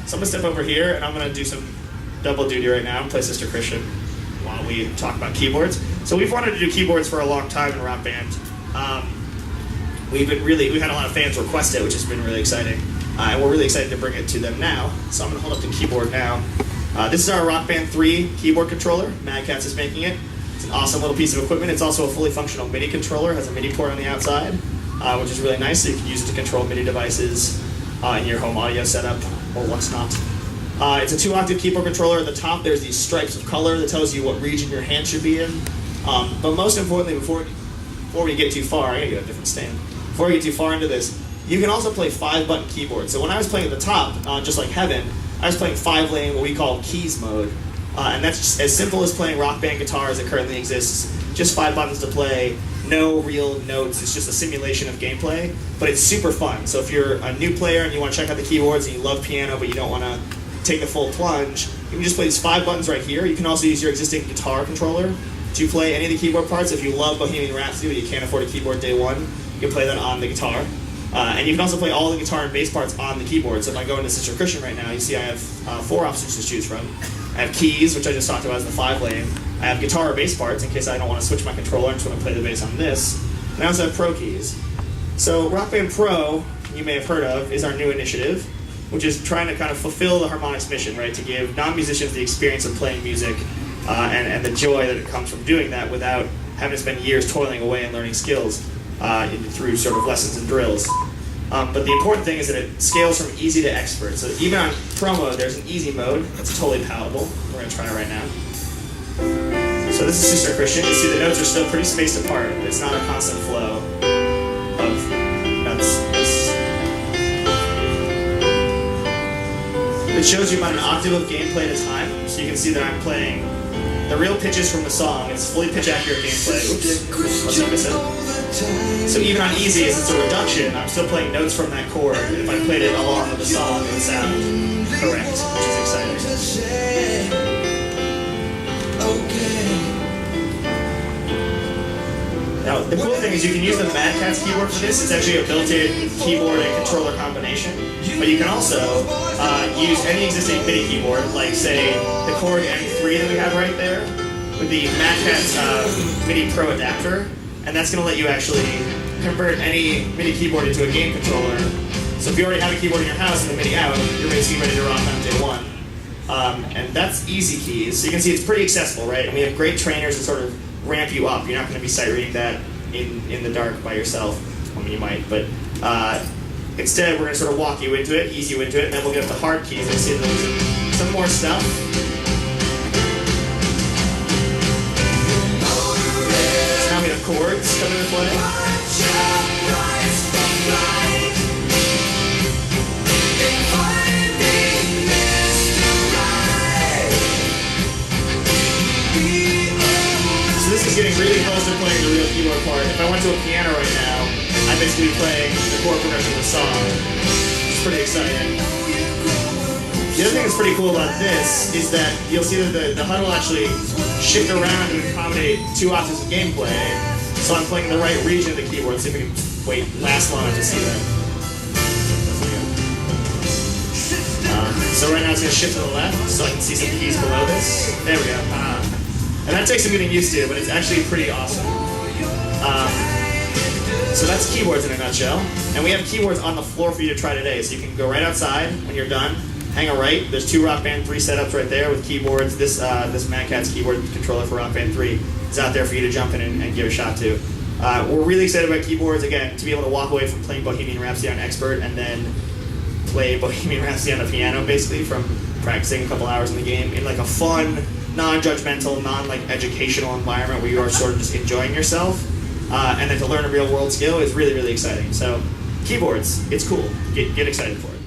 So I'm gonna step over here and I'm gonna do some double duty right now and play Sister Christian while we talk about keyboards. So we've wanted to do keyboards for a long time in Rock Band. We've had a lot of fans request it, which has been really exciting. And we're really excited to bring it to them now. So I'm gonna hold up the keyboard now. This is our Rock Band 3 keyboard controller. Mad Catz is making it. It's an awesome little piece of equipment. It's also a fully functional MIDI controller. It has a MIDI port on the outside, which is really nice. So you can use it to control MIDI devices in your home audio setup or what's not. It's a 2-octave keyboard controller. At the top, there's these stripes of color that tells you what region your hand should be in. But most importantly, before we get too far, I gotta get a different stand. Before we get too far into this, you can also play 5-button keyboards. So when I was playing at the top, just like Heaven, I was playing 5-lane, what we call keys mode. And that's just as simple as playing Rock Band guitar as it currently exists. Just 5 buttons to play, no real notes. It's just a simulation of gameplay, but it's super fun. So if you're a new player and you want to check out the keyboards and you love piano but you don't want to take the full plunge, you can just play these 5 buttons right here. You can also use your existing guitar controller to play any of the keyboard parts. If you love Bohemian Rhapsody but you can't afford a keyboard day one, you can play that on the guitar. And you can also play all the guitar and bass parts on the keyboard. So if I go into Sister Christian right now, you see I have 4 options to choose from. I have keys, which I just talked about as the 5-lane. I have guitar or bass parts in case I don't want to switch my controller and just want to play the bass on this. And I also have pro keys. So Rock Band Pro, you may have heard of, is our new initiative, which is trying to kind of fulfill the Harmonix mission, right? To give non-musicians the experience of playing music and the joy that it comes from doing that without having to spend years toiling away and learning skills through sort of lessons and drills. But the important thing is that it scales from easy to expert. So even on Pro mode, there's an easy mode that's totally palatable. We're going to try it right now. So this is Sister Christian. You see the notes are still pretty spaced apart. It's not a constant flow of notes. It shows you about an octave of gameplay at a time. So you can see that I'm playing the real pitches from the song. It's fully pitch accurate gameplay. Oops, let's focus it. So even on easy, as it's a reduction, I'm still playing notes from that chord. And if I played it along with the song, it would sound correct, which is exciting. Now, the cool thing is you can use the Mad Catz keyboard for this. It's actually a built-in keyboard and controller combination. But you can also use any existing MIDI keyboard, like, say, the Korg M3 that we have right there, with the Mad Catz MIDI Pro adapter. And that's going to let you actually convert any MIDI keyboard into a game controller. So if you already have a keyboard in your house and the MIDI out, you're basically ready to rock on day one. And that's easy keys. So you can see it's pretty accessible, right? And we have great trainers that sort of ramp you up. You're not going to be sight reading that in the dark by yourself. I mean, you might, but instead we're going to sort of walk you into it, ease you into it, and then we'll get up to hard keys and see there's some more stuff. So now we have chords coming into play. This is getting really close to playing the real keyboard part. If I went to a piano right now, I'd basically be playing the chord progression of the song. It's pretty exciting. The other thing that's pretty cool about this is that you'll see that the HUD will actually shift around to accommodate 2 octaves of gameplay. So I'm playing the right region of the keyboard. See if we can wait last long enough to see that. So right now it's going to shift to the left, so I can see some keys below this. There we go. And that takes some getting used to, but it's actually pretty awesome. So that's keyboards in a nutshell. And we have keyboards on the floor for you to try today. So you can go right outside when you're done, hang a right. There's 2 Rock Band 3 setups right there with keyboards. This Mad Catz keyboard controller for Rock Band 3 is out there for you to jump in and give a shot to. We're really excited about keyboards, again, to be able to walk away from playing Bohemian Rhapsody on Expert and then play Bohemian Rhapsody on the piano, basically, from practicing a couple hours in the game in like a fun, non-judgmental, educational environment where you are sort of just enjoying yourself. And then to learn a real world skill is really, really exciting. So keyboards, it's cool. Get excited for it.